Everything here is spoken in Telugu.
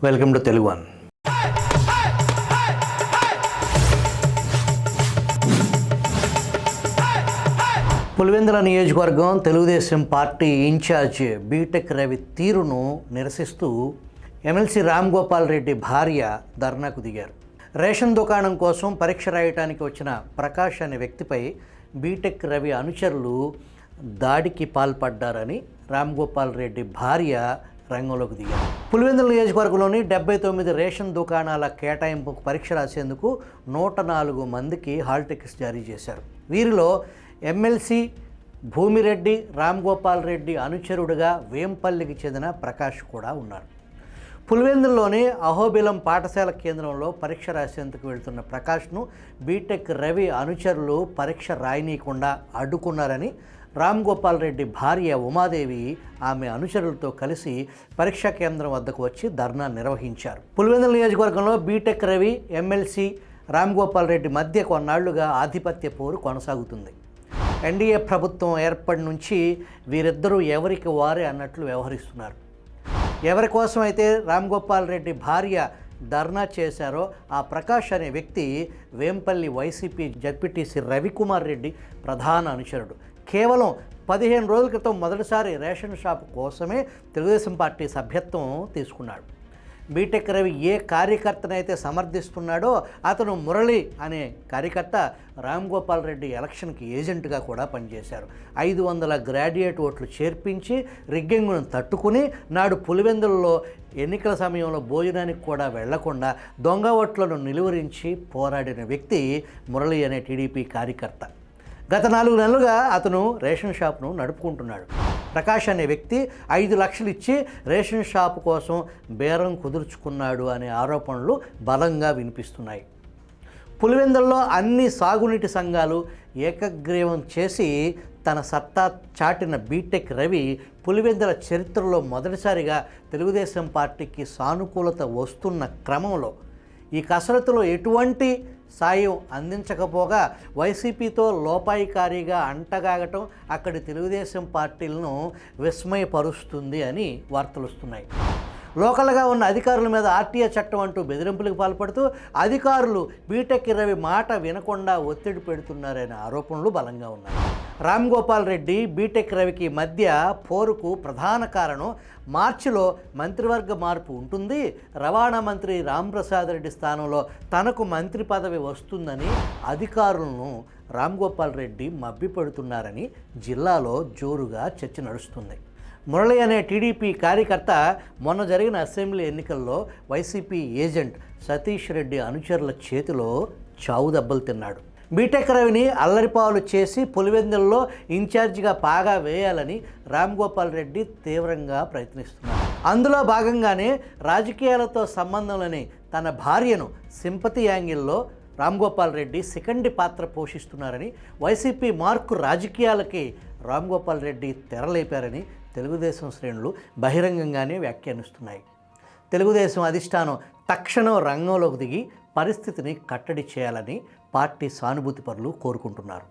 Welcome to Telugu one. Pulivendula నియోజకవర్గం Telugu Desam party incharge BTech Ravi తీరును నిరసిస్తూ ఎమ్మెల్సీ రామ్ గోపాల్ రెడ్డి భార్య ధర్నాకు దిగారు. రేషన్ దుకాణం కోసం పరీక్ష రాయటానికి వచ్చిన ప్రకాష్ అనే వ్యక్తిపై బీటెక్ రవి అనుచరులు దాడికి పాల్పడ్డారని రామ్ గోపాల్ రెడ్డి భార్య రంగంలోకి దిగారు. పులివెందుల నియోజకవర్గంలోని 79 రేషన్ దుకాణాల కేటాయింపుకు పరీక్ష రాసేందుకు 104 మందికి హాల్ టికెట్స్ జారీ చేశారు. వీరిలో ఎమ్మెల్సీ భూమిరెడ్డి రామ్ గోపాల్ రెడ్డి అనుచరుడుగా వేంపల్లికి చెందిన ప్రకాష్ కూడా ఉన్నారు. పులివెందుల్లోని అహోబిలం పాఠశాల కేంద్రంలో పరీక్ష రాసేందుకు వెళ్తున్న ప్రకాష్ను బీటెక్ రవి అనుచరులు పరీక్ష రాయనీయకుండా అడ్డుకున్నారని రామ్ గోపాల్ రెడ్డి భార్య ఉమాదేవి ఆమె అనుచరులతో కలిసి పరీక్షా కేంద్రం వద్దకు వచ్చి ధర్నా నిర్వహించారు. పులివెందుల నియోజకవర్గంలో బీటెక్ రవి ఎమ్మెల్సీ రామ్ గోపాల్ రెడ్డి మధ్య కొన్నాళ్లుగా ఆధిపత్య పోరు కొనసాగుతుంది. ఎన్డీఏ ప్రభుత్వం ఏర్పడి నుంచి వీరిద్దరూ ఎవరికి వారే అన్నట్లు వ్యవహరిస్తున్నారు. ఎవరి కోసం అయితే రామ్ గోపాల్ రెడ్డి భార్య ధర్నా చేశారో ఆ ప్రకాష్ అనే వ్యక్తి వేంపల్లి వైసీపీ జడ్పీటీసీ రవికుమార్ రెడ్డి ప్రధాన అనుచరుడు. కేవలం 15 రోజుల క్రితం మొదటిసారి రేషన్ షాప్ కోసమే తెలుగుదేశం పార్టీ సభ్యత్వం తీసుకున్నాడు. బీటెక్ రవి ఏ కార్యకర్తనైతే సమర్థిస్తున్నాడో అతను మురళి అనే కార్యకర్త రామ్ గోపాల్ రెడ్డి ఎలక్షన్కి ఏజెంట్గా కూడా పనిచేశారు. 500 గ్రాడ్యుయేట్ ఓట్లు చేర్పించి రిగ్గింగ్ను తట్టుకుని నాడు పులివెందులలో ఎన్నికల సమయంలో భోజనానికి కూడా వెళ్లకుండా దొంగ ఓట్లను నిలువరించి పోరాడిన వ్యక్తి మురళి అనే టీడీపీ కార్యకర్త. గత 4 నెలలుగా అతను రేషన్ షాప్ను నడుపుకుంటున్నాడు. ప్రకాష్ అనే వ్యక్తి 5 లక్షలు ఇచ్చి రేషన్ షాప్ కోసం బేరం కుదుర్చుకున్నాడు అనే ఆరోపణలు బలంగా వినిపిస్తున్నాయి. పులివెందుల్లో అన్ని సాగునీటి సంఘాలు ఏకగ్రీవం చేసి తన సత్తా చాటిన బీటెక్ రవి పులివెందుల చరిత్రలో మొదటిసారిగా తెలుగుదేశం పార్టీకి సానుకూలత వస్తున్న క్రమంలో ఈ కసరత్తులో ఎటువంటి సాయం అందించకపోగా వైసీపీతో లోపాయికారీగా అంటగాగటం అక్కడి తెలుగుదేశం పార్టీలను విస్మయపరుస్తుంది అని వార్తలు వస్తున్నాయి. లోకల్గా ఉన్న అధికారుల మీద ఆర్టీఏ చట్టం అంటూ బెదిరింపులకు పాల్పడుతూ అధికారులు బీటెక్ రవి మాట వినకుండా ఒత్తిడి పెడుతున్నారనే ఆరోపణలు బలంగా ఉన్నాయి. రామ్ గోపాల్ రెడ్డి బీటెక్ రవికి మధ్య పోరుకు ప్రధాన కారణం మార్చిలో మంత్రివర్గ మార్పు ఉంటుంది, రవాణా మంత్రి రాంప్రసాద్ రెడ్డి స్థానంలో తనకు మంత్రి పదవి వస్తుందని అధికారులను రామ్ గోపాల్ రెడ్డి మభ్యపెడుతున్నారని జిల్లాలో జోరుగా చర్చ నడుస్తుంది. మురళి అనే టీడీపీ కార్యకర్త మొన్న జరిగిన అసెంబ్లీ ఎన్నికల్లో వైసీపీ ఏజెంట్ సతీష్ రెడ్డి అనుచరుల చేతిలో చావు దెబ్బలు తిన్నాడు. బీటెక్ రవిని అల్లరిపాలు చేసి పులివెందుల్లో ఇన్ఛార్జిగా పాగా వేయాలని రామ్ గోపాల్ రెడ్డి తీవ్రంగా ప్రయత్నిస్తున్నారు. అందులో భాగంగానే రాజకీయాలతో సంబంధం లేని తన భార్యను సింపతి యాంగిల్లో రామ్ గోపాల్ రెడ్డి సెకండ్ పాత్ర పోషిస్తున్నారని, వైసీపీ మార్కు రాజకీయాలకి రామ్ గోపాల్ రెడ్డి తెరలేపారని తెలుగుదేశం శ్రేణులు బహిరంగంగానే వ్యాఖ్యానిస్తున్నాయి. తెలుగుదేశం అధిష్టానం తక్షణం రంగంలోకి దిగి పరిస్థితిని కట్టడి చేయాలని పార్టీ సానుభూతి పరులు కోరుకుంటున్నారు.